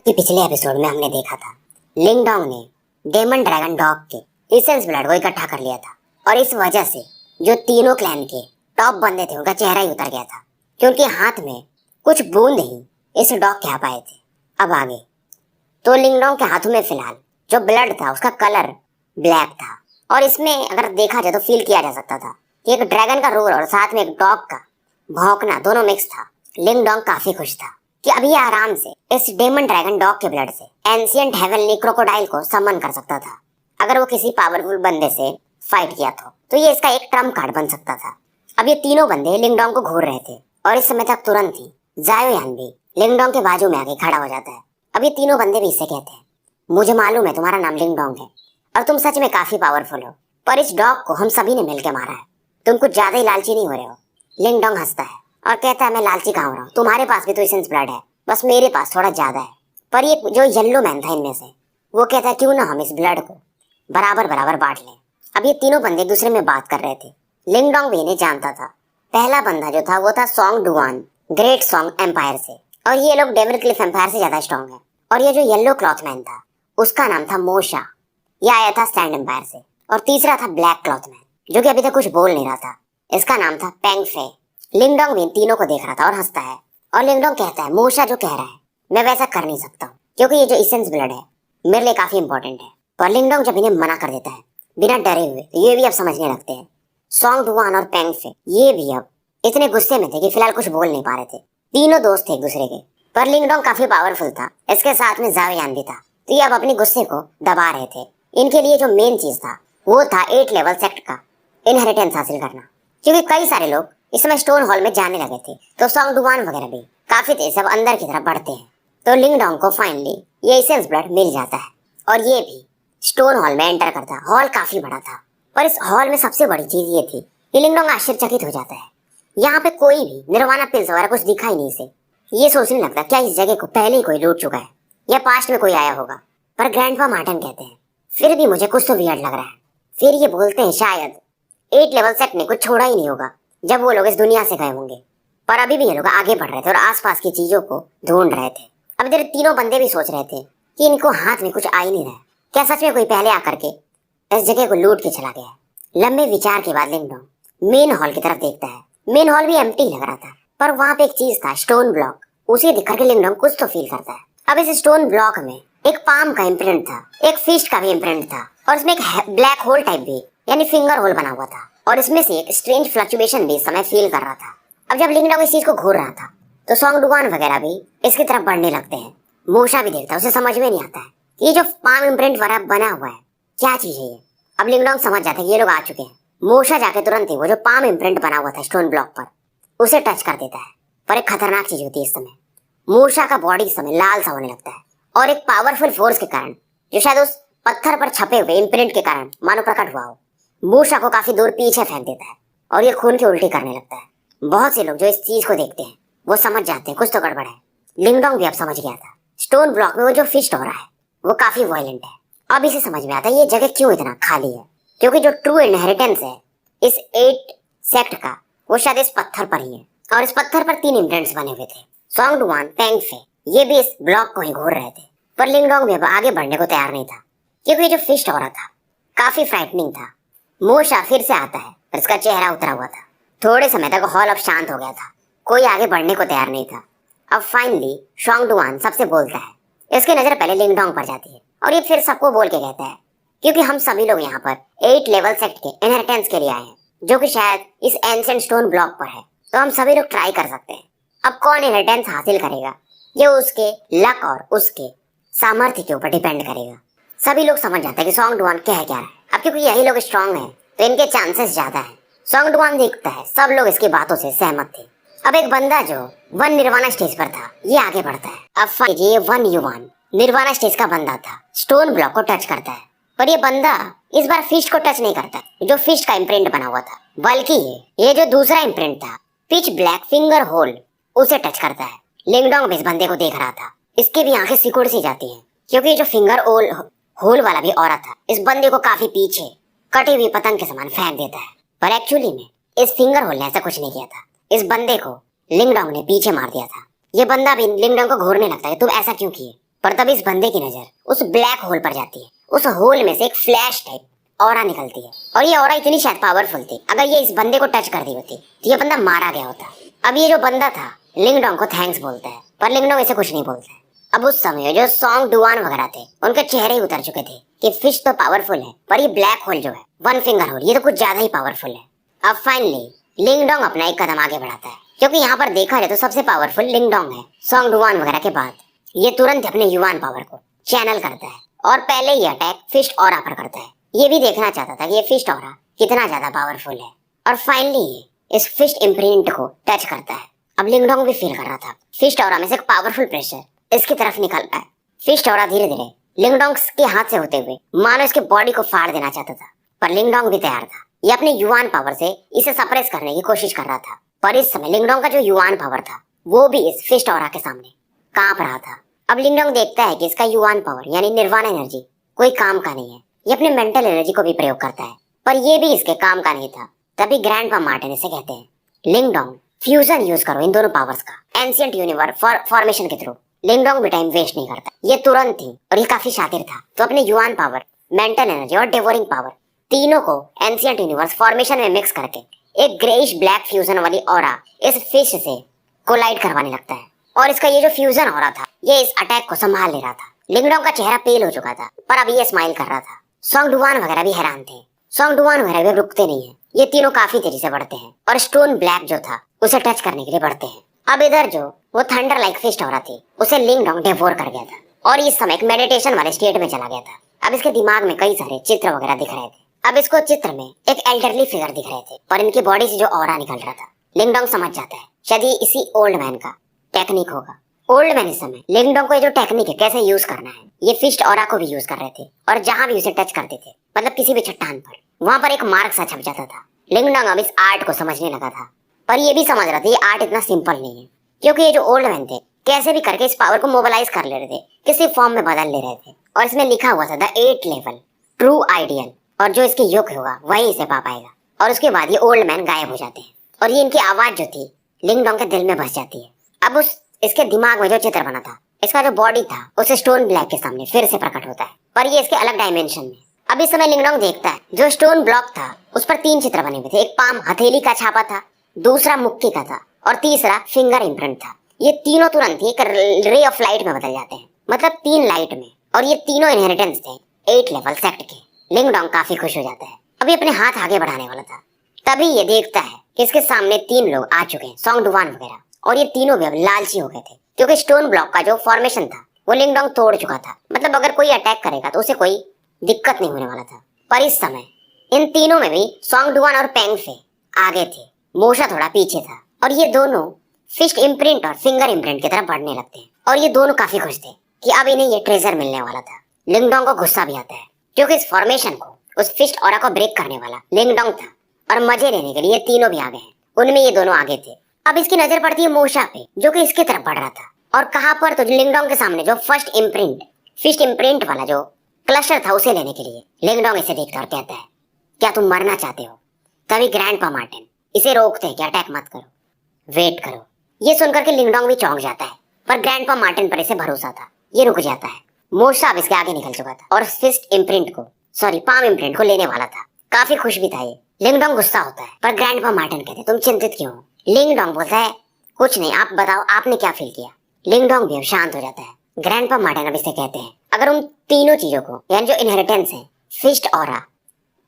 कि पिछले एपिसोड में हमने देखा था लिंग डोंग ने डेमन ड्रैगन डॉग के एसेंस ब्लड को इकट्ठा कर लिया था और इस वजह से जो तीनों क्लैन के टॉप बंदे थे उनका चेहरा ही उतर गया था क्योंकि हाथ में कुछ बूंद ही इस डॉग के आ पाए थे। अब आगे तो लिंग डोंग के हाथों में फिलहाल जो ब्लड था उसका कलर ब्लैक था और इसमें अगर देखा जाए तो फील किया जा सकता था कि एक ड्रैगन का रोर और साथ में एक डॉग का भौंकना दोनों मिक्स था। लिंग डोंग काफी खुश था कि अभी आराम से इस डेमन ड्रैगन डॉग के ब्लड से एंशिएंट हेवनली क्रोकोडाइल को समन कर सकता था। अगर वो किसी पावरफुल बंदे से फाइट किया तो ये इसका एक ट्रम्प कार्ड बन सकता था। अब ये तीनों बंदे लिंग डोंग को घूर रहे थे और इस समय तक तुरंत ही जायो यान भी लिंग डोंग के बाजू में आके खड़ा हो जाता है। अब ये तीनों बंदे भी इससे कहते हैं, मुझे मालूम है तुम्हारा नाम लिंग डोंग है और तुम सच में काफी पावरफुल हो, पर इस डॉग को हम सभी ने मिलकर मारा है, तुम कुछ ज्यादा ही लालची नहीं हो रहे हो। लिंग डोंग हंसता है और कहता है, मैं लालची कहाँ हो रहा हूँ, तुम्हारे पास भी तो एसेंस ब्लड है, बस मेरे पास थोड़ा ज्यादा है। पर ये जो येलो मैन था इनमें से वो कहता है, क्यों ना हम इस ब्लड को बराबर बराबर बांट लें। अब ये तीनों बंदे एक दूसरे में बात कर रहे थे। लिंग डोंग भी इन्हें जानता था। पहला बंदा जो था वो था Song Duan Great Song Empire से, और ये लोग डेविल क्लिफ एम्पायर से ज्यादा स्ट्रॉन्ग है। और ये जो येलो क्लॉथ मैन था उसका नाम था मोशा, ये आया था स्टैंड एम्पायर से। और तीसरा था ब्लैक क्लॉथ मैन जो कि अभी तक कुछ बोल नहीं रहा था, इसका नाम था पेंग फे। लिंग डोंग भी इन तीनों को देख रहा था और हंसता है और लिंग डोंग कहता है, मोशा जो कह रहा है मैं वैसा कर नहीं सकता हूँ क्योंकि ये जो एसेंस ब्लड है मेरे लिए काफी इंपॉर्टेंट है। पर लिंग डोंग जब इन्हें मना कर देता है बिना डरे हुए तो ये भी अब समझने लगते हैं। सोंग डुआन और पेंग फे ये भी अब इतने गुस्से में थे कि फिलहाल कुछ बोल नहीं पा रहे थे। तीनों दोस्त थे एक दूसरे के, पर लिंग डोंग काफी पावरफुल था, इसके साथ में जाओ यान भी था, तो ये अब अपने गुस्से को दबा रहे थे। इनके लिए जो मेन चीज था वो था 8 लेवल सेक्ट का इनहेरिटेंस हासिल करना, क्योंकि कई सारे लोग इस समय स्टोन हॉल में जाने लगे थे, तो सोंग डुआन वगैरह भी काफी तेज सब अंदर की तरफ बढ़ते हैं। तो लिंग डोंग को फाइनली ये एसेंस ब्लड मिल जाता है और ये भी स्टोन हॉल में एंटर करता है। हॉल काफी बड़ा था, पर इस हॉल में सबसे बड़ी चीज ये थी कि लिंग डोंग आश्चर्यचकित हो जाता है। यहाँ पे कोई भी निर्वाणा पिल्स वगैरह कुछ दिखा ही नहीं इसे। ये सोचने लगता क्या इस जगह को पहले ही कोई लूट चुका है या पास्ट में कोई आया होगा। पर ग्रैंडपा मार्टिन कहते हैं, फिर भी मुझे कुछ तो वियर्ड लग रहा है। फिर ये बोलते हैं, शायद 8 लेवल सेट ने कुछ छोड़ा ही नहीं होगा जब वो लोग इस दुनिया से गए होंगे। पर अभी भी ये लोग आगे बढ़ रहे थे और आसपास की चीजों को ढूंढ रहे थे। अब इधर तीनों बंदे भी सोच रहे थे कि इनको हाथ में कुछ आ ही नहीं रहा है, क्या सच में कोई पहले आकर के इस जगह को लूट के चला गया है। लंबे विचार के बाद लिंग डोंग मेन हॉल की तरफ देखता है। मेन हॉल भी एम्प्टी लग रहा था, पर वहां पे एक चीज था, स्टोन ब्लॉक। उसे दिख करके लिंग डोंग कुछ तो फील करता है। अब इस स्टोन ब्लॉक में एक पाम का इम्प्रिंट था, एक फिस्ट का भी इम्प्रिंट था और इसमें एक ब्लैक होल टाइप भी यानी फिंगर होल बना हुआ था और इसमें से एक स्ट्रेंज फ्लक्चुएशन भी इस समय फील कर रहा था। अब जब लिंग डोंग इस चीज को घूर रहा था तो सोंग डुआन वगैरह भी इसकी तरफ बढ़ने लगते हैं। मोशा भी देखता है, उसे समझ में नहीं आता है ये जो पाम इम्प्रिंट वगैरह बना हुआ है क्या चीज है ये। अब लिंग डोंग समझ जाता है कि ये लोग आ चुके हैं। मोशा जाके तुरंत ही वो जो पाम इम्प्रिंट बना हुआ था स्टोन ब्लॉक पर उसे टच कर देता है। पर एक खतरनाक चीज होती है इस समय, मोशा का बॉडी इस समय लाल सा होने लगता है और एक पावरफुल फोर्स के कारण जो शायद उस पत्थर पर छपे हुए इम्प्रिंट के कारण मानो प्रकट हुआ हो, मोशा को काफी दूर पीछे फेंक देता है और ये खून की उल्टी करने लगता है। बहुत से लोग जो इस चीज को देखते हैं वो समझ जाते हैं कुछ तो गड़बड़ है। लिंग डोंग भी अब समझ गया था स्टोन ब्लॉक में वो जो फिस्ट हो रहा है वो काफी वायलेंट है। अब इसे समझ में आता है ये जगह क्यों इतना खाली है, क्योंकि जो ट्रू इनहेरिटेंस है इस 8 सेक्ट का वो शायद इस पत्थर पर ही है और इस पत्थर पर 3 इम्प्रिंट्स बने हुए थे। सोंग डुआन पेंग फे ये भी इस ब्लॉक को ही घूर रहे थे, पर लिंग डोंग भी अब आगे बढ़ने को तैयार नहीं था क्योंकि ये जो फिस्ट हो रहा था काफी फ्राइटनिंग था। मोशा फिर से आता है पर इसका चेहरा उतरा हुआ था। थोड़े समय तक हॉल अब शांत हो गया था, कोई आगे बढ़ने को तैयार नहीं था। अब फाइनली सोंग डुआन सबसे बोलता है। इसकी नजर पहले लिंग डोंग पर जाती है और ये फिर सबको बोल के कहता है, क्योंकि हम सभी लोग यहाँ पर 8 लेवल सेक्ट के इनहेरिटेंस के लिए आए हैं जो कि शायद इस एंशिएंट स्टोन ब्लॉक पर है, तो हम सभी लोग ट्राई कर सकते हैं। अब कौन इनहेरिटेंस हासिल करेगा ये उसके लक और उसके सामर्थ्य के ऊपर डिपेंड करेगा। सभी लोग समझ जाते हैं कि सोंग डुआन कह क्या रहा है। अब क्योंकि यही लोग स्ट्रांग हैं तो इनके चांसेस ज्यादा है। सोंग डुआन देखता है सब लोग इसकी बातों से सहमत थे। अब एक बंदा जो 1 निर्वाणा स्टेज पर था ये आगे बढ़ता है। अब ये 1 युवान निर्वाणा स्टेज का बंदा था, स्टोन ब्लॉक को टच करता है, पर ये बंदा इस बार फिस्ट को टच नहीं करता जो फिस्ट का इम्प्रिंट बना हुआ था, बल्कि ये जो दूसरा इम्प्रिंट था पिच ब्लैक फिंगर होल उसे टच करता है। लिंग डोंग भी इस बंदे को देख रहा था, इसकी भी आंखें सिकुड़ सी जाती हैं क्योंकि जो फिंगर होल वाला भी औरत था इस बंदे को काफी पीछे कटी हुई पतंग के समान फेंक देता है। पर एक्चुअली में इस फिंगर होल ने ऐसा कुछ नहीं किया था, इस बंदे को लिंग डोंग ने पीछे मार दिया था। ये बंदा भी लिंग डोंग को घूरने लगता है, तुम ऐसा क्यों किए। पर तभी इस बंदे की नजर उस ब्लैक होल पर जाती है। उस होल में से एक फ्लैश टाइप ऑरा निकलती है और ये ऑरा इतनी शायद पावरफुल थी, अगर ये इस बंदे को टच कर दी होती तो ये बंदा मारा गया होता। अब ये जो बंदा था लिंगडोंग को थैंक्स बोलता है, पर लिंगडोंग इसे कुछ नहीं बोलता है। अब उस समय जो सॉन्ग डुआन वगैरह थे उनके चेहरे ही उतर चुके थे कि फिश तो पावरफुल है, पर ये ब्लैक होल जो है वन फिंगर होल, ये तो कुछ ज्यादा ही पावरफुल है। अब फाइनली लिंगडोंग अपना एक कदम आगे बढ़ाता है, क्योंकि यहाँ पर देखा जाए तो सबसे पावरफुल लिंगडोंग है सॉन्ग डुआन वगैरह के बाद। ये तुरंत अपने युवान पावर को चैनल करता है और पहले ही अटैक फिस्ट ऑरा पर करता है। ये भी देखना चाहता था कि ये फिस्ट ऑरा कितना ज्यादा पावरफुल है, और फाइनली ये इस फिस्ट इम्प्रिंट को टच करता है। अब लिंगडोंग भी फील कर रहा था फिस्ट ऑरा में से एक पावरफुल प्रेशर इसकी तरफ निकल रहा है। फिस्ट ऑरा धीरे धीरे लिंगडोंग के हाथ से होते हुए मानो इसके बॉडी को फाड़ देना चाहता था, पर लिंगडोंग भी तैयार था। ये अपने युवान पावर से इसे सप्रेस करने की कोशिश कर रहा था, पर इस समय लिंगडोंग का जो युवान पावर था वो भी इस फिस्ट ऑरा के सामने कांप रहा था। अब लिंगडोंग देखता है कि इसका युवान पावर यानी निर्वाण एनर्जी कोई काम का नहीं है। ये अपने मेंटल एनर्जी को भी प्रयोग करता है, पर ये भी इसके काम का नहीं था। तभी ग्रैंडपा मार्टिन इसे कहते हैं लिंगडोंग फ्यूजन यूज करो इन दोनों पावर्स का एंशिएंट यूनिवर्स फॉर्मेशन के थ्रू। लिंगडोंग भी टाइम वेस्ट नहीं करता, ये तुरंत ही, और ये काफी शातिर था, तो अपने युवान पावर, मेंटल एनर्जी और डेवोरिंग पावर तीनों को एंशिएंट यूनिवर्स फॉर्मेशन में मिक्स करके एक ग्रेइश ब्लैक फ्यूजन वाली ऑरा इस फिश से कोलाइड करवाने लगता है। और इसका ये जो फ्यूजन हो रहा था ये इस अटैक को संभाल ले रहा था। लिंगडोंग का चेहरा पेल हो चुका था, पर अब ये स्माइल कर रहा था। सॉन्ग डुआन वगैरह भी हैरान थे। सॉन्ग डुआन वगैरह भी रुकते नहीं है, ये तीनों काफी तेजी से बढ़ते हैं और स्टोन ब्लैक जो था उसे टच करने के लिए बढ़ते हैं। अब इधर जो वो थंडर लाइक फिस्ट हो रहा थी उसे लिंगडोंग डेवोर कर गया था और इस समय एक मेडिटेशन वाले स्टेट में चला गया था। अब इसके दिमाग में कई सारे चित्र वगैरह दिख रहे थे। अब इसको चित्र में एक एल्डरली फिगर दिख रहे थे और इनकी बॉडी से जो ऑरा निकल रहा था। लिंगडोंग समझ जाता है शायद ये इसी ओल्ड मैन का टेक्निक होगा। ओल्ड मैन इस समय लिंगडोंग को ये जो टेक्निक है कैसे यूज करना है ये फिस्ट ऑरा को भी यूज कर रहे थे, और जहां भी उसे टच करते थे मतलब किसी भी चट्टान पर वहां पर एक मार्क सा छप जाता था। लिंगडोंग अब इस आर्ट को समझने लगा था, पर ये भी समझ रहा था ये आर्ट इतना सिंपल नहीं है, क्योंकि ये जो ओल्ड मैन थे कैसे भी करके इस पावर को मोबिलाइज कर ले रहे थे, किसी फॉर्म में बदल ले रहे थे, और इसमें लिखा हुआ था द 8 लेवल ट्रू आइडियल, और जो इसके योग्य होगा वही इसे पा पाएगा। और उसके बाद ये ओल्ड मैन गायब हो जाते हैं और ये इनकी आवाज जो थी लिंगडोंग के दिल में बस जाती है। अब उस इसके दिमाग में जो चित्र बना था इसका जो बॉडी था उसे स्टोन ब्लैक के सामने फिर से प्रकट होता है, पर ये इसके अलग डायमेंशन में। अब इस समय लिंगडोंग देखता है जो स्टोन ब्लॉक था उस पर 3 चित्र बने हुए थे। एक पाम हथेली का छापा था, दूसरा मुक्की का था और तीसरा फिंगर इम्प्रिंट था। ये तीनों तुरंत ही एक रे ऑफ लाइट में बदल जाते हैं, मतलब 3 लाइट में, और ये तीनों इनहेरिटेंस थे 8 लेवल सेक्ट के। लिंगडोंग काफी खुश हो जाता है। अभी अपने हाथ आगे बढ़ाने वाला था, तभी ये देखता है कि इसके सामने 3 लोग आ चुके हैं, सॉन्ग डुआन वगैरह, और ये तीनों भी अब लालची हो गए थे, क्योंकि स्टोन ब्लॉक का जो फॉर्मेशन था वो लिंगडोंग तोड़ चुका था। मतलब अगर कोई अटैक करेगा तो उसे कोई दिक्कत नहीं होने वाला था। पर इस समय इन तीनों में भी सॉन्ग डुआन और पेंग फे आगे थे, मोशा थोड़ा पीछे था, और ये दोनों फिस्ट इम्प्रिंट और फिंगर इम्प्रिंट की तरफ बढ़ने लगते हैं। और ये दोनों काफी खुश थे कि अब इन्हें ये ट्रेजर मिलने वाला था। लिंगडोंग को गुस्सा भी आता है, क्योंकि इस फॉर्मेशन को, उस फिस्ट ऑरा को ब्रेक करने वाला लिंगडोंग था, और मजे लेने के लिए ये तीनों भी आ गए हैं। उनमें ये दोनों आगे थे। अब इसकी नजर पड़ती है मोशा पे, जो कि इसकी तरफ बढ़ रहा था, और कहां पर, तो लिंगडोंग के सामने जो फर्स्ट इम्प्रिंट, फिस्ट इम्प्रिंट वाला जो क्लस्टर था उसे लेने के लिए। लिंगडोंग इसे देखता और कहता है क्या तुम मरना चाहते हो? तभी ग्रैंडपा मार्टिन इसे रोकते हैं कि अटैक मत करो, वेट करो। ये सुनकर के लिंगडोंग भी चौंक जाता है, पर ग्रैंडपा मार्टिन पर इसे भरोसा था, ये रुक जाता है। मोशा अब इसके आगे निकल चुका था और फिस्ट इम्प्रिंट को, सॉरी पाम इम्प्रिंट को लेने वाला था। काफी खुश भी था ये। लिंगडोंग गुस्सा होता है, पर ग्रैंडपा मार्टिन कहते तुम चिंतित क्यों हो? लिंगडोंग बोलता है कुछ नहीं, आप बताओ आपने क्या फील किया? लिंगडोंग भी अब शांत हो जाता है। ग्रैंडपा मार्टिन अब इसे कहते हैं अगर उन तीनों चीजों को, यानी जो इनहेरिटेंस है, फिस्ट ऑरा,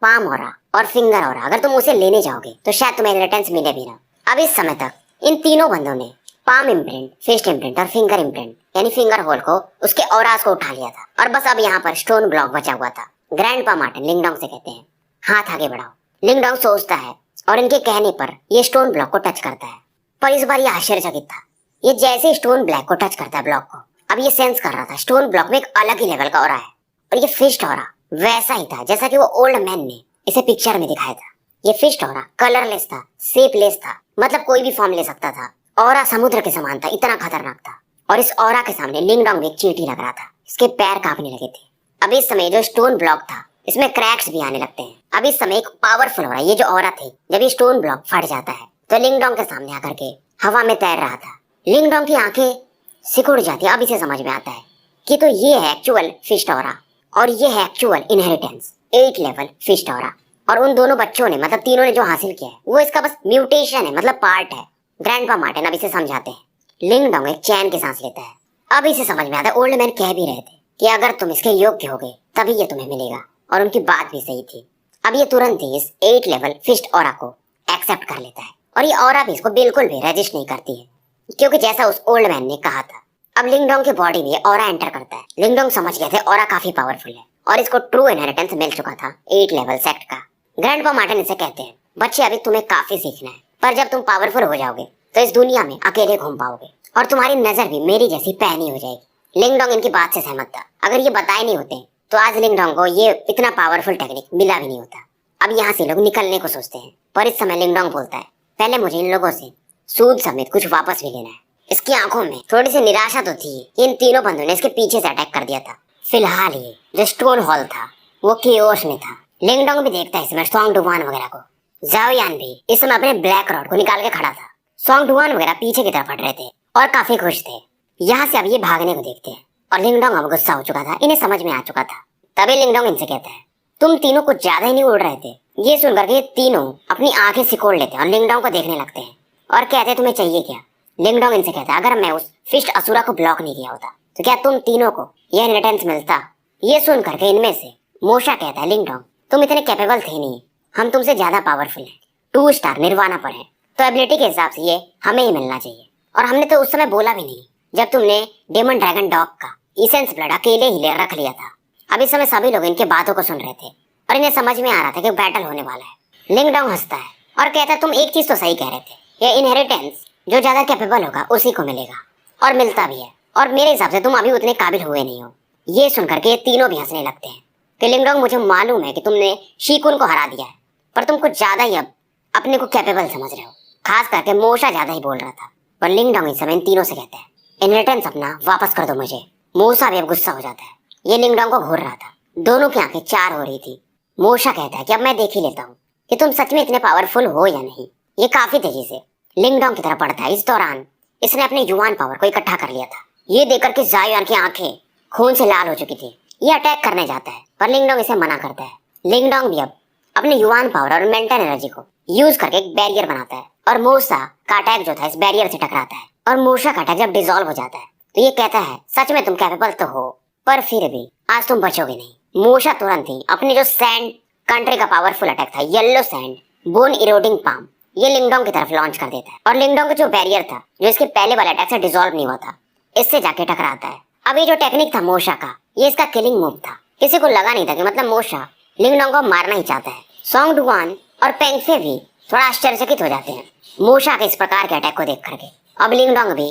पाम ऑरा और फिंगर ऑरा, अगर तुम उसे लेने जाओगे तो शायद तुम्हें इनहेरिटेंस मिले भी ना। अब इस समय तक इन तीनों बंदों ने पाम इम्प्रिंट, फिस्ट इम्प्रिंट और फिंगर इम्प्रिंट यानी फिंगर होल को, उसके ऑरास को उठा लिया था, और बस अब यहाँ पर स्टोन ब्लॉक बचा हुआ था। ग्रैंडपा मार्टिन लिंगडोंग से कहते हैं हाथ आगे बढ़ाओ। लिंगडोंग सोचता है और इनके कहने पर ये स्टोन ब्लॉक को टच करता है, पर इस बार ये आश्चर्यचकित था। ये जैसे स्टोन ब्लॉक को टच करता है ब्लॉक को, अब ये सेंस कर रहा था स्टोन ब्लॉक में एक अलग ही लेवल का ऑरा है, और ये फिस्ट ऑरा वैसा ही था जैसा कि वो ओल्ड मैन ने इसे पिक्चर में दिखाया था। ये फिस्ट ऑरा कलरलेस था, शेपलेस था, मतलब कोई भी फॉर्म ले सकता था। ऑरा समुद्र के समान था, इतना खतरनाक था। और इस ऑरा के सामने लिंगडोंग भी एक चींटी लग रहा था, इसके पैर कांपने लगे थे। अब इस समय जो स्टोन ब्लॉक था इसमें क्रैक्स भी आने लगते हैं। अब इस समय एक पावरफुल ऑरा, ये जो ऑरा थी, जब ये स्टोन ब्लॉक फट जाता है तो लिंगडोंग के सामने आकर के हवा में तैर रहा था। लिंगडोंग की आंखें सिकुड़ जाती है। अब इसे समझ में आता है कि तो ये है एक्चुअल फिस्ट ऑरा और ये है actual inheritance 8 level fist aura. और उन दोनों बच्चों ने मतलब तीनों ने जो हासिल किया है वो इसका बस म्यूटेशन है, मतलब पार्ट है। ग्रैंडपा मार्टिन अब इसे समझाते हैं। लिंग डोंग एक चैन की सांस लेता है। अब इसे समझ में आता है, ओल्ड मैन कह भी रहे थे कि अगर तुम इसके योग्य होगे तभी ये तुम्हें मिलेगा, और उनकी बात भी सही थी। अब ये तुरंत ही इस 8 लेवल फिस्ट ऑरा को एक्सेप्ट कर लेता है और ये ऑरा भी इसको बिल्कुल भी रेजिस्ट नहीं करती है, क्योंकि जैसा उस ओल्ड मैन ने कहा था। अब लिंगडोंग की बॉडी में ऑरा एंटर करता है। लिंगडोंग समझ गए थे ऑरा काफी पावरफुल है और इसको ट्रू इनहेरिटेंस मिल चुका था 8 लेवल सेक्ट का। ग्रैंडपा मार्टिन इसे कहते हैं, बच्चे अभी तुम्हें काफी सीखना है, पर जब तुम पावरफुल हो जाओगे तो इस दुनिया में अकेले घूम पाओगे और तुम्हारी नजर भी मेरी जैसी पैनी हो जाएगी। लिंगडोंग इनकी बात से सहमत था। अगर ये बताए नहीं होते तो आज लिंगडोंग को ये इतना पावरफुल टेक्निक मिला भी नहीं होता। अब यहाँ से लोग निकलने को सोचते हैं, पर इस समय लिंगडोंग बोलता है, पहले मुझे इन लोगों से सूद समेत कुछ वापस भी लेना है। इसकी आंखों में थोड़ी सी निराशा तो थी कि इन तीनों बंधुओं ने इसके पीछे से अटैक कर दिया था। फिलहाल ये जो स्टोन हॉल था वो केओस में था। लिंगडोंग भी देखता है इसमें सॉन्ग डुवान वगैरह को। जाओ यान भी इस समय अपने ब्लैक रॉड को निकाल के खड़ा था। सॉन्ग डुवान वगैरह पीछे की तरफ हट रहे थे और काफी खुश थे। यहाँ से अब ये भागने को देखते हैं और लिंगडोंग अब गुस्सा हो चुका था, इन्हें समझ में आ चुका था। तभी लिंगडोंग इनसे कहता है, तुम तीनों कुछ ज्यादा ही नहीं उड़ रहे थे। ये सुनकर के ये तीनों अपनी आंखें सिकोड़ लेते हैं और लिंगडोंग को देखने लगते हैं और कहते हैं, तुम्हें चाहिए क्या? लिंगडोंग इनसे कहता है, अगर मैं उस फिस्ट असुरा को ब्लॉक नहीं किया होता तो क्या तुम तीनों को यह इनहेरिटेंस मिलता? ये सुन करके इनमें से मोशा कहता है, लिंगडोंग तुम इतने कैपेबल थे नहीं, हम तुमसे ज्यादा पावरफुल हैं। 2 स्टार निर्वाणा पर है तो एबिलिटी के हिसाब से ये हमें ही मिलना चाहिए। और हमने तो उस समय बोला भी नहीं जब तुमने डेमन ड्रैगन डॉग का इसेंस ब्लड अकेले ही ले रख लिया था। अब इस समय सभी लोग इनके बातों को सुन रहे थे और इन्हें समझ में आ रहा था कि बैटल होने वाला है। लिंगडोंग हंसता है और कहता है, तुम एक चीज तो सही कह रहे थे, ये इनहेरिटेंस जो ज्यादा कैपेबल होगा उसी को मिलेगा, और मिलता भी है। और मेरे हिसाब से तुम अभी उतने काबिल हुए नहीं हो। ये सुनकर के ये तीनों भी हंसने लगते हैं कि लिंगडोंग मुझे मालूम है कि तुमने शीकुन को हरा दिया है, पर तुम कुछ ज्यादा ही अब अपने को कैपेबल समझ रहे हो। खास करके मोशा ज्यादा ही बोल रहा था। पर लिंगडोंग इस समय इन तीनों से कहता है, इनहेरिटेंस अपना वापस कर दो मुझे। मोशा भी अब गुस्सा हो जाता है। ये लिंगडोंग को घूर रहा था, दोनों की आंखें 4 हो रही थी। मोशा कहता है कि अब मैं देख ही लेता हूँ कि तुम सच में इतने पावरफुल हो या नहीं। ये काफी तेजी से लिंगडोंग की तरफ बढ़ता है। इस दौरान इसने अपने युवान पावर को इकट्ठा कर लिया था। ये देखकर के जायोयान की आंखें खून से लाल हो चुकी थी। ये अटैक करने जाता है पर लिंगडोंग इसे मना करता है। लिंगडोंग भी अब अपने युवान पावर और मेंटल एनर्जी को यूज करके एक बैरियर बनाता है और मोशा का अटैक जो था इस बैरियर से टकराता है। और मोशा का अटैक जब डिसॉल्व हो जाता है तो ये कहता है, सच में तुम कैपेबल तो हो, पर फिर भी आज तुम बचोगे नहीं। मोशा तुरंत ही अपने जो सैंड कंट्री का पावरफुल अटैक था, yellow sand bone eroding palm, ये लिंगडोंग की तरफ लॉन्च कर देता है। और लिंगडोंग का जो बैरियर था जो इसके पहले वाले अटैक से डिसॉल्व नहीं हुआ था, इससे जाके टकराता है। अब ये जो टेक्निक था मोशा का, ये इसका किलिंग मूव था। किसी को लगा नहीं था कि मतलब मोशा लिंगडोंग को मारना ही चाहता है। सॉन्ग डुवान और पेंगफे भी थोड़ा आश्चर्यचकित हो जाते हैं मोशा के इस प्रकार के अटैक को देख करके। अब लिंगडोंग भी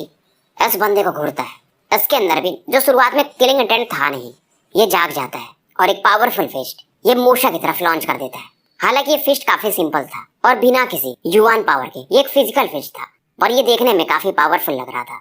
इस बंदे को घूरता है। इसके अंदर भी जो शुरुआत में किलिंग इंटेंट था नहीं, ये जाग जाता है और एक पावरफुल फिस्ट ये मोशा की तरफ लॉन्च कर देता है। हालांकि ये फिस्ट काफी सिंपल था और बिना किसी युवान पावर के, ये एक फिजिकल फिस्ट था और ये देखने में काफी पावरफुल लग रहा था,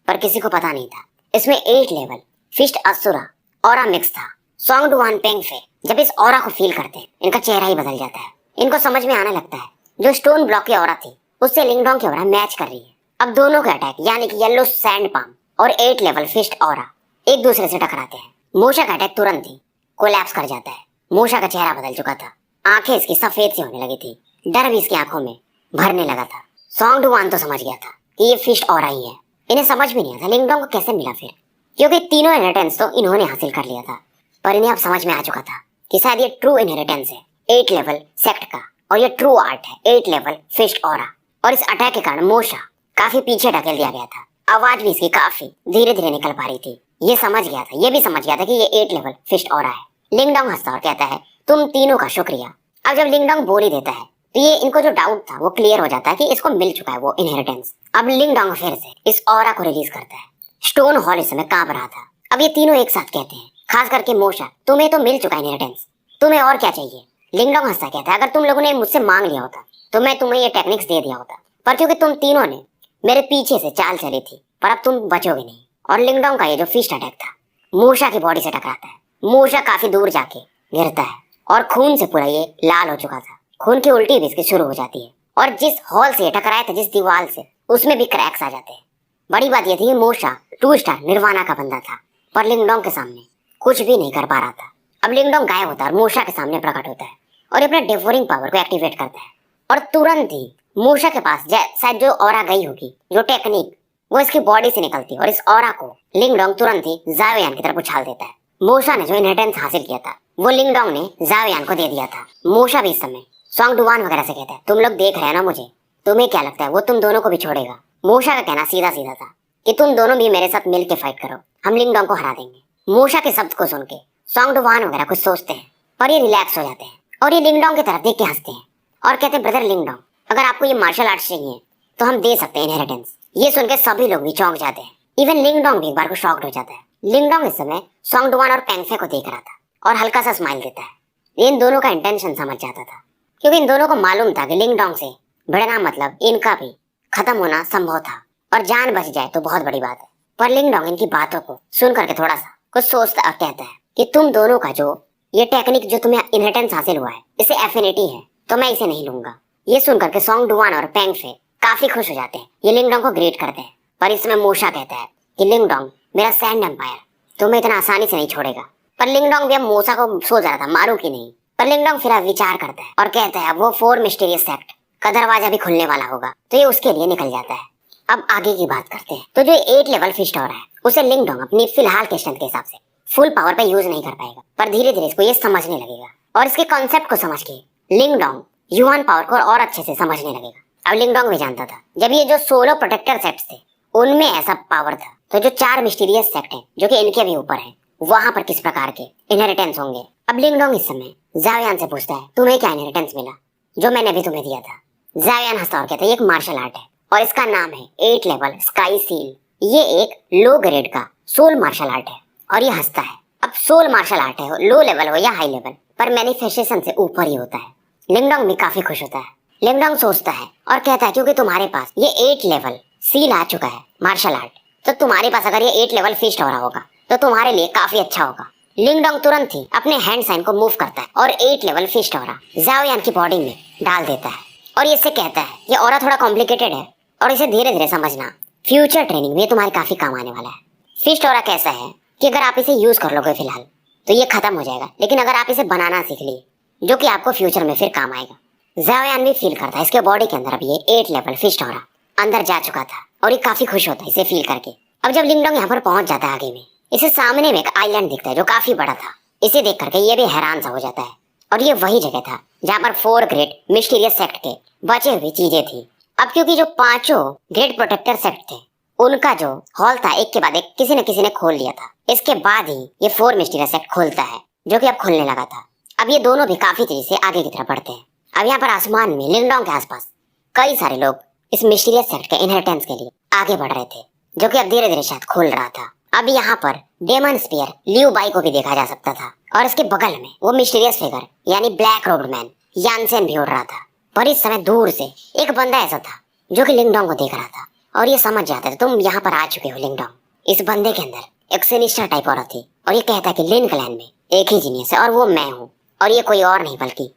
पर किसी को पता नहीं था इसमें 8 level fist Asura aura mix था। सॉन्ग डुवान पेंगफे जब इस ऑरा को फील करते हैं इनका चेहरा ही बदल जाता है। इनको समझ में आने लगता है जो स्टोन ब्लॉक की ऑरा थी उससे लिंगडोंग की ऑरा मैच कर रही है। अब दोनों के अटैक यानी कि येलो सैंड पाम और 8 लेवल फिस्ट ऑरा एक दूसरे से टकराते हैं। मोशा का अटैक तुरंत ही कोलैप्स कर जाता है। मोशा का चेहरा बदल चुका था, आंखें इसकी सफेद सी होने लगी थी, डर भी इसकी आंखों में भरने लगा था। सॉन्ग डुवान तो समझ गया था कि ये फिस्ट ऑरा ही है। इन्हें समझ भी नहीं आता लिंगडोंग को कैसे मिला फिर, क्योंकि तीनों इनहेरिटेंस तो इन्होंने हासिल कर लिया था। पर इन्हें अब समझ में आ चुका था कि शायद ये ट्रू इनहेरिटेंस है 8 लेवल सेक्ट का, और ये ट्रू आर्ट है 8 लेवल फिस्ट ऑरा। और इस अटैक के कारण मोशा काफी पीछे ढकेल दिया गया था। आवाज भी इसकी काफी धीरे धीरे निकल पा रही थी। ये समझ गया था, ये भी समझ गया था कि ये 8 लेवल फिस्ट ऑरा है। लिंगडोंग हंसता और कहता है, तुम तीनों का शुक्रिया। अब जब लिंगडोंग बोल ही देता है तो ये इनको जो डाउट था वो क्लियर हो जाता है कि इसको मिल चुका है वो इनहेरिटेंस। अब लिंगडोंग फिर से इस ऑरा को रिलीज करता है। स्टोन हॉल इस समय कांप रहा था। अब ये तीनों एक साथ कहते हैं, खास करके मोशा, तुम्हें तो मिल चुका है इनहेरिटेंस, तुम्हें और क्या चाहिए? लिंगडोंग हंसता कहता है, अगर तुम लोगों ने मुझसे मांग लिया होता तो मैं तुम्हें ये टेक्निक्स दे दिया होता, पर क्योंकि तुम तीनों ने मेरे पीछे से चाल चली थी, पर अब तुम बचोगे नहीं। और लिंगडोंग का ये जो फिस्ट अटैक था मोशा की बॉडी से टकराता है। मोशा काफी दूर जाके गिरता है और खून से पूरा ये लाल हो चुका था। खून की उल्टी भी इसकी शुरू हो जाती है और जिस हॉल से टकराया था, जिस दीवार से, उसमें भी क्रैक्स आ जाते हैं। बड़ी बात ये थी कि मोशा 2 स्टार निर्वाणा का बंदा था, पर लिंगडोंग के सामने कुछ भी नहीं कर पा रहा था। अब लिंगडोंग गायब होता है और मूशा के सामने प्रकट होता है और अपने डिवोरिंग पावर को एक्टिवेट करता है और तुरंत ही मूशा के पास शायद जो ऑरा गई होगी, जो टेक्निक, वो इसकी बॉडी से निकलती है और इस ऑरा को लिंगडोंग तुरंत ही जाओयान की तरफ उछाल देता है। मूशा ने जो इनहेरिटेंस हासिल किया था वो लिंगडोंग ने जाओयान को दे दिया था। मूशा भी इस समय सोंगडुआन वगैरह से कहता है, तुम लोग देख रहे हैं ना मुझे, तुम्हें क्या लगता है वो तुम दोनों को भी छोड़ेगा? मूशा का कहना सीधा सीधा था कि तुम दोनों भी मेरे साथ मिलकर फाइट करो, हम लिंगडोंग को हरा देंगे। मूशा के शब्द को सुन के सोंगडुआन वगैरह कुछ सोचते हैं पर ये रिलैक्स हो जाते हैं और ये लिंगडोंग की तरफ देख के हंसते हैं और कहते हैं, ब्रदर लिंगडोंग, अगर आपको ये मार्शल आर्ट्स चाहिए तो हम दे सकते हैं इनहेरिटेंस। ये सुन के सभी लोग भी चौंक जाते हैं, इवन लिंगडोंग भी एक बार को शॉक्ड हो जाता है। लिंगडोंग इस समय सोंगडुआन और पेंगफे को देख रहा था और हल्का सा स्माइल देता है। इन दोनों का इंटेंशन समझ जाता था क्योंकि इन दोनों को मालूम था कि लिंगडोंग से भिड़ना मतलब इनका भी खत्म होना संभव था और जान बच जाए तो बहुत बड़ी बात है। पर लिंगडोंग इनकी बातों को सुन करके थोड़ा सा कुछ सोचता और कहता है कि तुम दोनों का जो ये टेक्निक जो तुम्हें इनहेरिटेंस हासिल हुआ है, इससे एफिनिटी है, तो मैं इसे नहीं लूंगा। ये सुनकर के सोंगडुआन और पेंगफे काफी खुश हो जाते हैं, ये लिंगडोंग को ग्रेट करते हैं। पर इसमें मूशा कहता है कि लिंगडोंग, मेरा सैंड एम्पायर तुम्हें इतना आसानी से नहीं छोड़ेगा। पर लिंगडोंग भी अब मूशा को सोच रहा था मारू कि नहीं। पर लिंगडोंग फिर विचार करता है और कहता है वो 4 मिस्टीरियस सेक्ट का दरवाजा भी खुलने वाला होगा तो ये उसके लिए निकल जाता है। अब आगे की बात करते हैं। तो जो 8 लेवल फिस्ट हो रहा है उसे लिंगडोंग अपनी फिलहाल के स्ट्रेंथ के हिसाब से फुल पावर पे यूज नहीं कर पाएगा, पर धीरे धीरे इसको ये समझने लगेगा और इसके कॉन्सेप्ट को समझ के लिंगडोंग युआन पावर को और अच्छे से समझने लगेगा। अब लिंगडोंग भी जानता था जब ये जो 16 प्रोटेक्टर सेट्स थे उनमें ऐसा पावर था, तो जो 4 मिस्टीरियस सेक्ट हैं जो कि इनके भी ऊपर है, वहां पर किस प्रकार के इनहेरिटेंस होंगे। अब लिंगडोंग इस समय जाओयान से पूछता है, तुम्हें क्या इनहेरिटेंस मिला जो मैंने भी तुम्हें दिया था? जाओयान हंसता और कहता है, ये एक मार्शल आर्ट है और इसका नाम है 8 लेवल स्काई सील। ये एक लो ग्रेड का सोल मार्शल आर्ट है। और ये हंसता है। अब सोल मार्शल आर्ट है, लो लेवल हो या हाई लेवल, पर मैनिफेस्टेशन से ऊपर ही होता है। लिंगडोंग भी काफी खुश होता है। लिंगडोंग सोचता है और कहता है, क्योंकि तुम्हारे पास ये 8 लेवल सील आ चुका है मार्शल आर्ट, तो तुम्हारे पास अगर ये 8 लेवल फिस्ट हो रहा होगा तो तुम्हारे लिए काफी अच्छा होगा। लिंगडोंग तुरंत ही अपने हैंड साइन को मूव करता है और 8 लेवल फिस्ट हो रहा जाओयान की बॉडी में डाल देता है और इससे कहता है, ये ऑरा थोड़ा कॉम्प्लिकेटेड है और इसे धीरे धीरे समझना, फ्यूचर ट्रेनिंग में तुम्हारे काफी काम आने वाला है। फिस्ट ऑरा कैसा है कि अगर आप इसे यूज कर लोगे फिलहाल तो ये खत्म हो जाएगा, लेकिन अगर आप इसे बनाना सीख लिए जो कि आपको फ्यूचर में फिर काम आएगा। जाओयान भी फील करता है इसके बॉडी के अंदर अब ये 8 लेवल फिस्ट ऑरा अंदर जा चुका था और ये काफी खुश होता है इसे फील करके। अब जब लिंगडोंग यहाँ पर पहुंच जाता है आगे में, इसे सामने में एक आइलैंड दिखता है जो काफी बड़ा था। इसे देख करके ये भी हैरान सा हो जाता है और ये वही जगह था जहाँ पर 4 ग्रेट मिस्टीरियस सेक्ट के बचे हुई चीजें थी। अब क्योंकि जो 5 ग्रेट प्रोटेक्टर सेक्ट थे उनका जो हॉल था एक के बाद एक किसी न किसी ने खोल लिया था, इसके बाद ही ये 4 मिस्टीरियस सेक्ट खोलता है जो कि अब खुलने लगा था। अब ये दोनों भी काफी तेजी से आगे की तरफ बढ़ते हैं। अब यहाँ पर आसमान में लिंगडोंग के आसपास कई सारे लोग इस मिस्टीरियस सेक्ट के इनहेरिटेंस के लिए आगे बढ़ रहे थे जो कि अब धीरे धीरे शायद खुल रहा था। अब यहाँ पर डेमन स्पीयर लियू बाई को भी देखा जा सकता था और इसके बगल में वो मिस्टीरियस फिगर यानी ब्लैक रोब्ड मैन यानसेन भी उड़ रहा था। पर इस समय दूर से एक बंदा ऐसा था जो कि लिंगडोंग को देख रहा था और ये समझ जाता था, तुम यहाँ पर आ चुके हो लिंगडोंग। इस बंदे के अंदर एक सिनिस्टर टाइप औरत थी और ये कहता है कि लिन क्लैन में एक ही जीनियस है और वो मैं हूँ, और ये कोई और नहीं बल्कि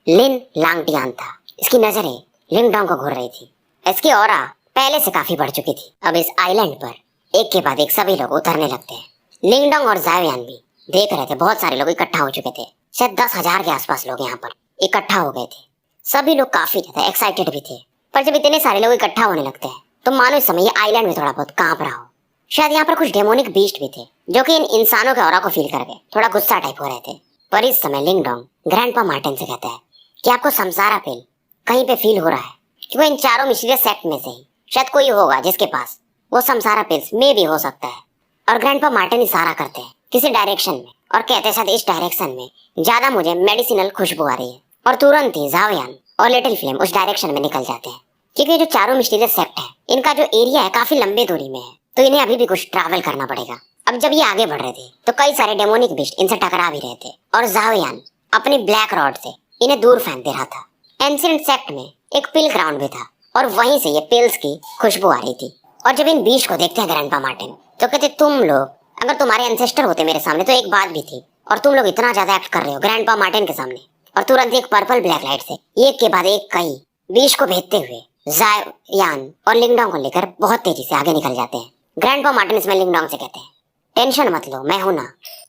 लिन लांगटियान था। इसकी नजरें लिंगडोंग को घूर रही थी। इसकी ऑरा पहले से काफी बढ़ चुकी थी। अब इस आइलैंड पर एक के बाद एक सभी लोग उतरने लगते हैं। लिंगडोंग और जाओयान भी देख रहे थे, बहुत सारे लोग इकट्ठा हो चुके थे, शायद 10,000 के आसपास लोग यहाँ पर इकट्ठा हो गए थे। सभी लोग काफी ज्यादा एक्साइटेड भी थे। पर जब इतने सारे लोग इकट्ठा होने लगते हैं तो मानो इस समय ये आइलैंड में थोड़ा बहुत कांप रहा हो। शायद यहाँ पर कुछ डेमोनिक बीस्ट भी थे जो कि इन इंसानों के ऑरा को फील करके थोड़ा गुस्सा टाइप हो रहे थे। पर इस समय लिंगडोंग ग्रैंडपा मार्टिन से कहता है कि आपको समसारा पिल कहीं पे फील हो रहा है, क्योंकि इन 4 मिस्टीरियस सेक्ट में से ही शायद कोई होगा जिसके पास वो समसारा पिल्स में भी हो सकता है। और ग्रैंडपा मार्टिन इशारा करते हैं किसी डायरेक्शन में और कहते हैं शायद इस डायरेक्शन में ज्यादा मुझे मेडिसिनल खुशबू आ रही है। और तुरंत ही जाओयान और लिटिल फ्लेम उस डायरेक्शन में निकल जाते हैं, क्योंकि जो 4 मिस्टीरियस सेक्ट है इनका जो एरिया है काफी लंबे दूरी में है, तो इन्हें अभी भी कुछ ट्रैवल करना पड़ेगा। अब जब ये आगे बढ़ रहे थे तो कई सारे डेमोनिक बीस्ट इनसे टकरा भी रहे थे और जाओयान अपनी ब्लैक रॉड से इन्हें दूर फेंक दे रहा था। एंशिएंट सेक्ट में एक पिल ग्राउंड भी था और वहीं से ये पिल्स की खुशबू आ रही थी। और जब इन बीस्ट को देखते हैं ग्रैंडपा मार्टिन तो कहते, तुम लोग अगर तुम्हारे एंसेस्टर होते मेरे सामने तो एक बात भी थी, और तुम लोग इतना ज्यादा एक्ट कर रहे हो ग्रैंडपा मार्टिन के सामने। और तुरंत एक पर्पल ब्लैक लाइट से एक के बाद एक कई बीस्ट को भेजते हुए जाओयान और लिंगडोंग को लेकर बहुत तेजी से आगे निकल जाते हैं। ग्रैंडपा मार्टिन इसमें लिंगडोंग से कहते हैं टेंशन मत लो, मैं हूं ना।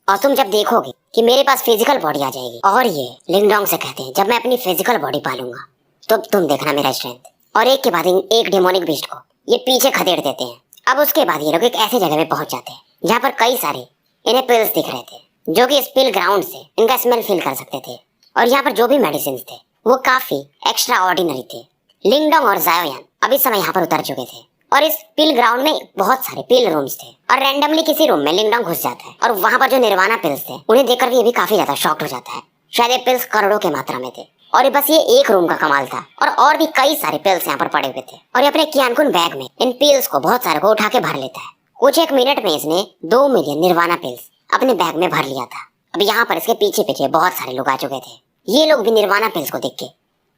और तुम जब देखोगे कि मेरे पास फिजिकल बॉडी आ जाएगी, और ये लिंगडोंग से कहते हैं जब मैं अपनी फिजिकल बॉडी पालूंगा तो तुम देखना मेरा स्ट्रेंथ। और एक के बाद एक डेमोनिक बीस्ट को ये पीछे खदेड़ देते हैं। अब उसके बाद ये लोग एक ऐसे जगह पे पहुंच जाते हैं जहाँ पर कई सारे इन्हें पिल्स दिख रहे थे जो कि स्पिल ग्राउंड से इनका स्मेल फील कर सकते थे। और यहाँ पर जो भी मेडिसिन थे वो काफी एक्स्ट्रा ऑर्डिनरी थे। लिंगडोंग और जायोयान अभी समय यहाँ पर उतर चुके थे और इस पिल ग्राउंड में बहुत सारे पिल रूम्स थे। और रैंडमली किसी रूम में लिंगडोंग घुस जाता है और वहाँ पर जो निर्वाणा पिल्स थे उन्हें देखकर भी ये भी काफी ज्यादा शॉक्ड हो जाता है। शायद ये पिल्स करोड़ों के मात्रा में थे और बस ये एक रूम का कमाल था। और भी कई सारे पिल्स यहाँ पर पड़े हुए थे और ये अपने कियानकुन बैग में इन पिल्स को बहुत सारे को उठा के भर लेता है। कुछ एक मिनट में इसने 2 मिलियन निर्वाणा पिल्स अपने बैग में भर लिया था। अब यहाँ पर इसके पीछे पीछे बहुत सारे लोग आ चुके थे। ये लोग भी निर्वाणा पिल्स को देख के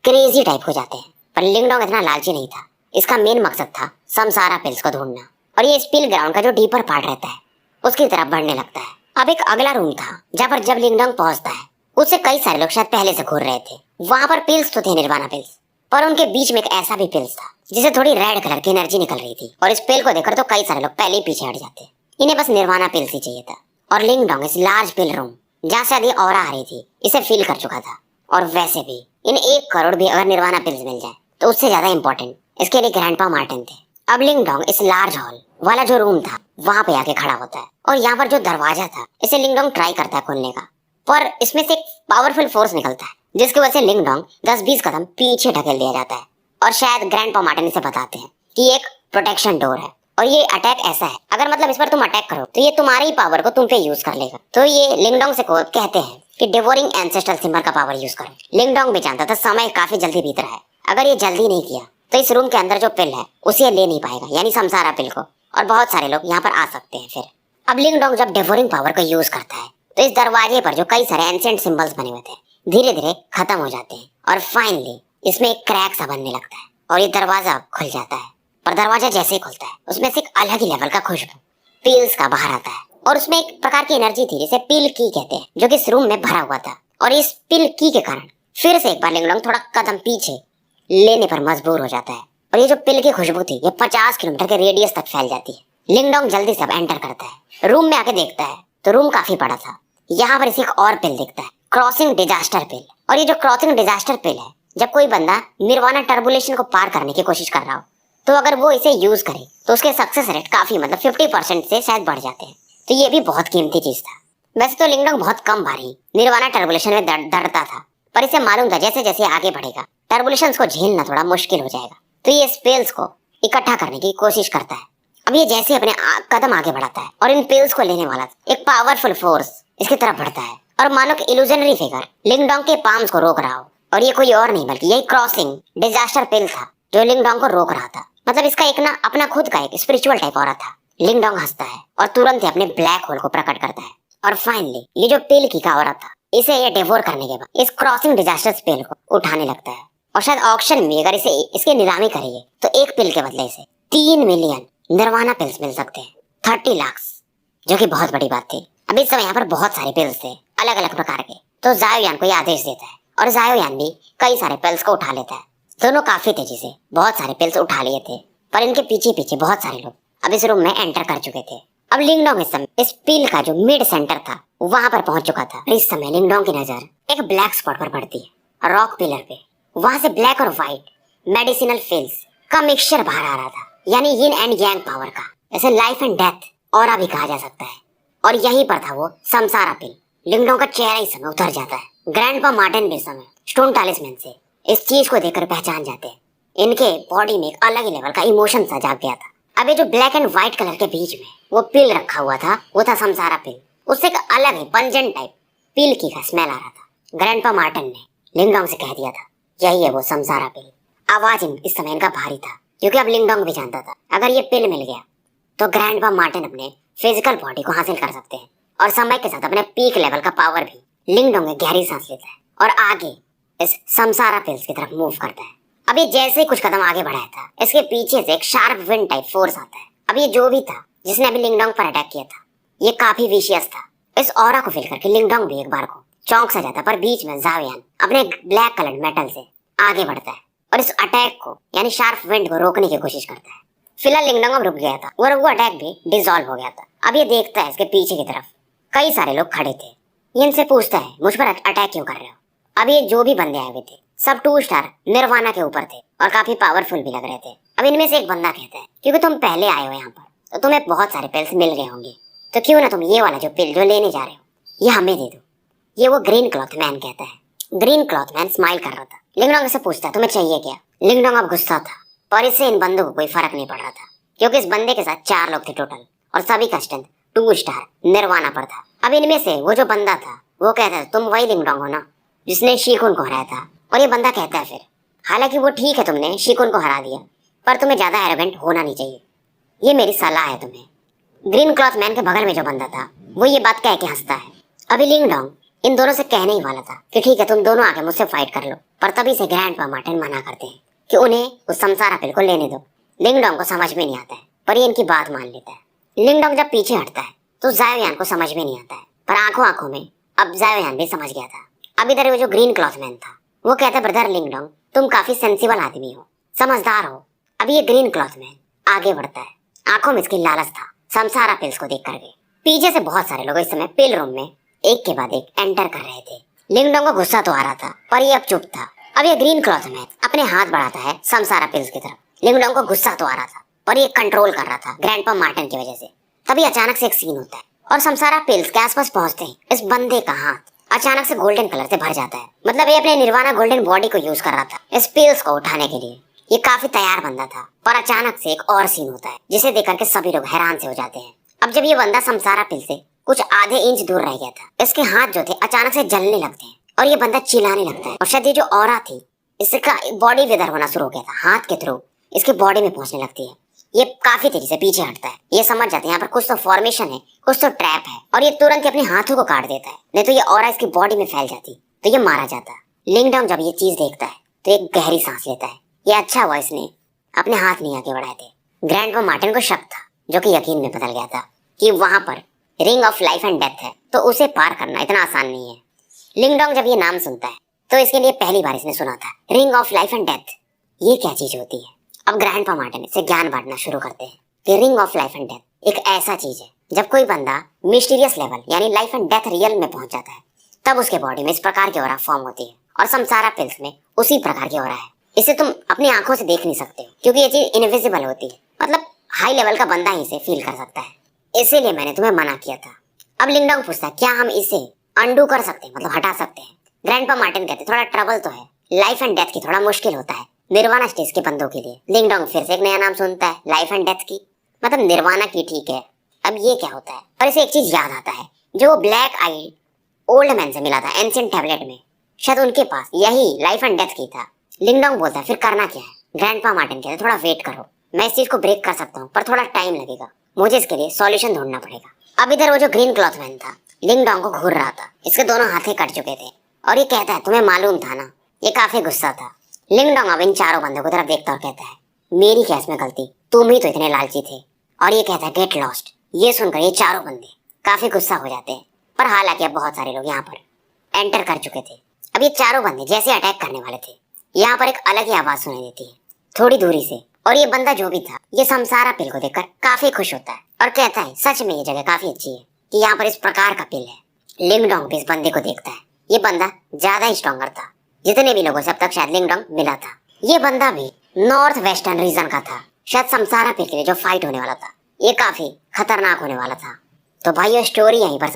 क्रेजी टाइप हो जाते हैं, पर लिंगडोंग इतना लालची नहीं था। इसका मेन मकसद था समसारा पिल्स को ढूंढना और ये स्पिल ग्राउंड का जो डीपर पार्ट रहता है उसकी तरफ बढ़ने लगता है। अब एक अगला रूम था जहाँ पर जब लिंगडोंग पहुंचता है उससे कई सारे लोग शायद पहले से घूर रहे थे। वहां पर पिल्स तो थे निर्वाणा पिल्स, पर उनके बीच में एक ऐसा भी पिल्स था जिसे थोड़ी रेड कलर की एनर्जी निकल रही थी। और इस पिल को देखकर तो कई सारे लोग पहले ही पीछे हट जाते। इन्हें बस निर्वाणा पिल्स ही चाहिए था। और लिंगडोंग इस लार्ज पिल रूम जहाँ से आधी ऑरा आ रही थी इसे फील कर चुका था। और वैसे भी इन 1 करोड़ भी अगर निर्वाणा पिल्स मिल जाए तो उससे ज्यादा इंपॉर्टेंट इसके लिए ग्रैंडपा मार्टिन थे। अब लिंगडोंग इस लार्ज हॉल वाला जो रूम था वहां पे आके खड़ा होता है और यहाँ पर जो दरवाजा था इसे लिंगडोंग ट्राई करता है खोलने का, पर इसमें से एक पावरफुल फोर्स निकलता है जिसकी वजह से लिंगडोंग 10-20 कदम पीछे ढकेल दिया जाता है। और शायद ग्रैंडपा मार्टिन इसे बताते हैं कि एक प्रोटेक्शन डोर है और ये अटैक ऐसा है अगर मतलब इस पर तुम अटैक करो तो ये तुम्हारी पावर को तुम पे यूज कर लेगा। तो ये लिंगडोंग से कहते हैं कि डिवोरिंग एंसेस्ट्रल सिम्बर का पावर यूज करो। लिंगडोंग भी जानता था समय काफी जल्दी बीत रहा है, अगर ये जल्दी नहीं किया तो इस रूम के अंदर जो पिल है उसे ले नहीं पाएगा, यानी समसारा पिल को, और बहुत सारे लोग यहाँ पर आ सकते हैं फिर। अब लिंगडोंग जब डिवोरिंग पावर को यूज करता है तो इस दरवाजे पर जो कई सारे एंशिएंट सिंबल्स बने हुए थे धीरे धीरे खत्म हो जाते हैं और फाइनली इसमें एक क्रैक सा बनने लगता है और ये दरवाजा खुल जाता है। पर दरवाजा जैसे ही खुलता है उसमें से एक अलग ही लेवल का खुशबू पिल्स का बाहर आता है और उसमें एक प्रकार की एनर्जी थी जिसे पिल की कहते हैं जो कि इस रूम में भरा हुआ था। और इस पिल की के कारण फिर से एक बार लिंगडोंग थोड़ा कदम पीछे लेने पर मजबूर हो जाता है और ये जो पिल की खुशबू थी ये 50 किलोमीटर के रेडियस तक फैल जाती है। लिंगडोंग जल्दी से अब एंटर करता है। रूम में आके देखता है तो रूम काफी बड़ा था। यहाँ पर इसे एक और पिल दिखता है, क्रॉसिंग डिजास्टर पिल। और ये जो क्रॉसिंग डिजास्टर पिल है, जब कोई बंदा निर्वाणा टर्बुलेशन को पार करने की कोशिश कर रहा हो तो अगर वो इसे यूज करे तो उसके सक्सेस रेट काफी मतलब 50% से शायद बढ़ जाते हैं। तो ये भी बहुत कीमती चीज था। वैसे तो लिंगडोंग बहुत कम बारी निर्वाणा टर्बुलेशन में डरता था, पर इसे मालूम था जैसे जैसे आगे बढ़ेगा टर्बुलेशंस को झेलना थोड़ा मुश्किल हो जाएगा। तो ये स्पेल्स को इकट्ठा करने की कोशिश करता है। अब ये जैसे अपने कदम आगे बढ़ाता है और इन पिल्स को लेने वाला एक पावरफुल फोर्स इसकी तरफ बढ़ता है और मानो कि इल्यूजनरी फिगर लिंगडोंग के पाम्स को रोक रहा हो। और ये कोई और नहीं बल्कि यही क्रॉसिंग डिजास्टर पिल था जो लिंगडोंग को रोक रहा था। मतलब इसका एक ना अपना खुद का एक स्पिरिचुअल टाइप ऑरा था। लिंगडोंग हंसता है और तुरंत ही अपने ब्लैक होल को प्रकट करता है। और फाइनली ये जो पिल की का ऑरा था इसे ये डिवोर करने के बाद इस क्रॉसिंग डिजास्टर पिल को उठाने लगता है। और शायद ऑक्शन में अगर इसे इसकी नीलामी करिए तो एक पिल के बदले इसे 3 मिलियन निर्वाणा पिल्स मिल सकते हैं, 30 लाख, जो कि बहुत बड़ी बात थी। अभी इस समय यहाँ पर बहुत सारे पिल्स थे अलग अलग प्रकार के। तो जायोयान को ये आदेश देता है और जायोयान भी कई सारे पिल्स को उठा लेता है। दोनों काफी तेजी से बहुत सारे पिल्स उठा लिए थे, पर इनके पीछे पीछे बहुत सारे लोग अब इस रूम में एंटर कर चुके थे। अब लिंगडोंग इस समय इस पिल का जो मिड सेंटर था वहां पर पहुंच चुका था। इस समय लिंगडोंग की नजर एक ब्लैक स्पॉट पर पड़ती है, रॉक पिलर पे। वहां से ब्लैक और व्हाइट मेडिसिनल फिल्स का मिक्सचर बाहर आ रहा था, यानी यिन एंड यांग पावर का, ऐसे लाइफ एंड डेथ ऑरा भी कहा जा सकता है। और यहीं पर था वो समसारा पिल। लिंगडोंग का चेहरा इस समय उतर जाता है। ग्रैंडपा मार्टिन भी इस समय स्टोन टालिस्मैन से इस चीज को देखकर पहचान जाते हैं। इनके बॉडी में एक अलग ही लेवल का इमोशन सा जाग गया था। अब ये जो ब्लैक एंड व्हाइट कलर के बीच में वो पिल रखा हुआ था वो था समसारा पिल। उससे एक अलग ही पंजेंट टाइप पिल की का स्मेल आ रहा था। ग्रैंडपा मार्टिन ने लिंगडोंग से कह दिया था यही है वो समसारा पिल। आवाज इस समय इनका भारी था क्योंकि अब लिंगडोंग भी जानता था अगर ये पिल मिल गया तो ग्रैंडपा मार्टिन अपने फिजिकल बॉडी को हासिल कर सकते हैं और समय के साथ अपने पीक लेवल का पावर भी। लिंगडोंग एक गहरी सांस लेता है और आगे इस समसारा पिल्स की तरफ मूव करता है। अब ये जैसे ही कुछ कदम आगे बढ़ाया था इसके पीछे से एक शार्प विंड टाइप फोर्स आता है। अब ये जो भी था जिसने अभी लिंगडोंग पर अटैक किया था ये काफी विशियस था। इस ऑरा को फील करके लिंगडोंग भी एक बार को चौंक सा जाता, पर बीच में जायोयान अपने ब्लैक कलर्ड मेटल से आगे बढ़ता है और इस अटैक को यानी शार्प विंड को रोकने की कोशिश करता है। फिलहाल लिंगडोंग अब रुक गया था और वो अटैक भी डिसॉल्व हो गया था। अब ये देखता है इसके पीछे की तरफ कई सारे लोग खड़े थे। ये इनसे पूछता है मुझ पर अटैक क्यों कर रहे हो। अब ये जो भी बंदे आए हुए थे सब 2 स्टार निर्वाणा के ऊपर थे और काफी पावरफुल भी लग रहे थे। अब इनमें से एक बंदा कहता है क्योंकि तुम पहले आए हो यहाँ पर तो तुम्हें बहुत सारे पिल्स मिल गए होंगे, तो क्यों ना तुम ये वाला जो पिल जो लेने जा रहे हो ये हमें दे दो। ये वो ग्रीन क्लॉथ मैन कहता है। ग्रीन क्लॉथ मैन स्माइल कर रहा था। लिंगडोंग से पूछता है तुम्हें चाहिए क्या। लिंगडोंग अब गुस्सा था और इससे इन बंदों को कोई फर्क नहीं पड़ रहा था क्योंकि इस बंदे के साथ 4 लोग थे टोटल और सभी का स्ट्रेंथ 2 स्टार निर्वाणा पर था। अब इनमें से वो जो बंदा था वो कहता है तुम वही लिंगडोंग हो ना जिसने शिकुन को हराया था। और ये बंदा कहता है फिर हालांकि वो ठीक है तुमने शिकुन को हरा दिया पर तुम्हें ज्यादा एरोगेंट होना नहीं चाहिए, ये मेरी सलाह है तुम्हें। ग्रीन क्लॉथ मैन के बगल में जो बंदा था वो ये बात कह के हंसता है। अभी लिंगडोंग इन दोनों से कहने ही वाला था कि ठीक है तुम दोनों आके मुझसे फाइट कर लो, पर तभी से ग्रैंडपा मार्टिन मना करते हैं कि उन्हें उस समसारा पिल को लेने दो। लिंगडोंग को समझ में नहीं आता है पर ये इनकी बात मान लेता है। लिंगडोंग जब पीछे हटता है तो ज़ायोयान को समझ में नहीं आता है पर आंखों आंखों में अब ज़ायोयान भी समझ गया था। अब इधर वो जो ग्रीन क्लॉथ मैन था वो कहता है ब्रदर लिंगडोंग तुम काफी सेंसिबल आदमी हो, समझदार हो। अभी ये ग्रीन क्लॉथ मैन आगे बढ़ता है। आंखों में इसकी लालच था समसारा पिल्स को देख करके। पीछे से बहुत सारे लोग इस समय पिल रूम में एक के बाद एक एंटर कर रहे थे। लिंगडोंग को गुस्सा तो आ रहा था पर ये अब चुप था। अब ये ग्रीन क्लॉथ मैन अपने हाथ बढ़ाता है समसारा पिल्स की तरफ। लिंगडोंग को गुस्सा तो आ रहा था पर ये कंट्रोल कर रहा था ग्रैंडपा मार्टिन की वजह से। तभी अचानक से एक सीन होता है और समसारा पिल्स के आसपास पहुंचते ही इस बंदे का हाथ अचानक से गोल्डन कलर से भर जाता है। मतलब ये अपने निर्वाणा गोल्डन बॉडी को यूज कर रहा था इस पिल्स को उठाने के लिए। ये काफी तैयार बंदा था पर अचानक से एक और सीन होता है जिसे देख करके सभी लोग हैरान से हो जाते हैं। अब जब ये बंदा समसारा पिल से कुछ आधे इंच दूर रह गया था इसके हाथ जो थे अचानक से जलने लगते हैं और ये बंदा चिल्लाने लगता है। और शायद ये जो ऑरा थी इसका बॉडी विदर होना शुरू हो गया था, हाथ के थ्रू इसके बॉडी में पहुंचने लगती है। ये काफी तेजी से पीछे हटता है। ये समझ जाते हैं यहाँ पर कुछ तो फॉर्मेशन है, कुछ तो ट्रैप है और ये तुरंत ही अपने हाथों को काट देता है, नहीं तो ये ऑरा इसकी बॉडी में फैल जाती तो ये मारा जाता। लिंगडोंग जब ये चीज देखता है तो एक गहरी सांस लेता है। ये अच्छा हुआ इसने अपने हाथ नहीं आगे बढ़ाए थे। ग्रैंडपा मार्टिन को शक था जो कि यकीन में बदल गया था कि वहां पर ring of life and death है तो उसे पार करना इतना आसान नहीं है। लिंगडोंग जब ये नाम सुनता है तो इसके लिए पहली बार इसने सुना था ring of life and death, ये क्या चीज होती है। अब ग्रैंडपा मार्टिन इससे ज्ञान बांटना शुरू करते हैं कि ring of life and death एक ऐसा चीज है जब कोई बंदा मिस्टीरियस लेवल यानी लाइफ एंड डेथ रियल में पहुंच जाता है तब उसके बॉडी में इस प्रकार की ऑरा फॉर्म होती है और समसारा पिल्स में उसी प्रकार की ऑरा है। इसे तुम अपनी आंखों से देख नहीं सकते हो क्योंकि ये चीज इनविजिबल होती है, मतलब हाई लेवल का बंदा ही इसे फील कर सकता है, इसीलिए मैंने तुम्हें मना किया था। अब लिंगडोंग पूछता है क्या हम इसे अंडू कर सकते हैं, मतलब हटा सकते हैं। ग्रैंडपा मार्टिन कहते थोड़ा ट्रबल तो है, लाइफ एंड डेथ की थोड़ा मुश्किल होता है निर्वाणा स्टेज के बंदों के लिए। लिंगडोंग फिर से एक नया नाम सुनता है लाइफ एंड डेथ की, मतलब निर्वाणा की, ठीक है अब ये क्या होता है। और इसे एक चीज याद आता है जो वो ब्लैक आई ओल्ड मैन से मिला था एंशिएंट टैबलेट में, शायद उनके पास यही लाइफ एंड डेथ की था। लिंगडोंग बोलता है फिर करना क्या है। ग्रैंडपा मार्टिन कहते थोड़ा वेट करो, मैं इस चीज को ब्रेक कर सकता हूँ पर थोड़ा टाइम लगेगा, मुझे इसके लिए सॉल्यूशन ढूंढना पड़ेगा। अब इधर वो जो ग्रीन क्लॉथ मैन था लिंगडोंग को घूर रहा था, इसके दोनों हाथे कट चुके थे और ये कहता है तुम्हें मालूम था ना। ये काफी गुस्सा था। लिंगडोंग अब इन चारों बंदों की तरफ देखता और कहता है मेरी क्या इसमें गलती, तुम ही तो इतने लालची थे। और ये कहता है गेट लॉस्ट। ये सुनकर ये चारों बंदे काफी गुस्सा हो जाते हैं पर हालांकि अब बहुत सारे लोग यहाँ पर एंटर कर चुके थे। अब ये चारों बंदे जैसे अटैक करने वाले थे यहाँ पर एक अलग ही आवाज सुनाई देती है थोड़ी दूरी से और ये बंदा जो भी था ये समसारा पिल को देखकर काफी खुश होता है और कहता है सच में ये जगह काफी अच्छी है कि यहाँ पर इस प्रकार का पिल है। लिंगडोंग भी इस बंदे को देखता है। ये बंदा ज्यादा ही स्ट्रॉन्गर था जितने भी लोगों से अब तक शायद लिंगडोंग मिला था। ये बंदा भी नॉर्थ वेस्टर्न रीजन का था, शायद समसारा पिल के लिए जो फाइट होने वाला था ये काफी खतरनाक होने वाला था। तो भाई ये स्टोरी यहीं पर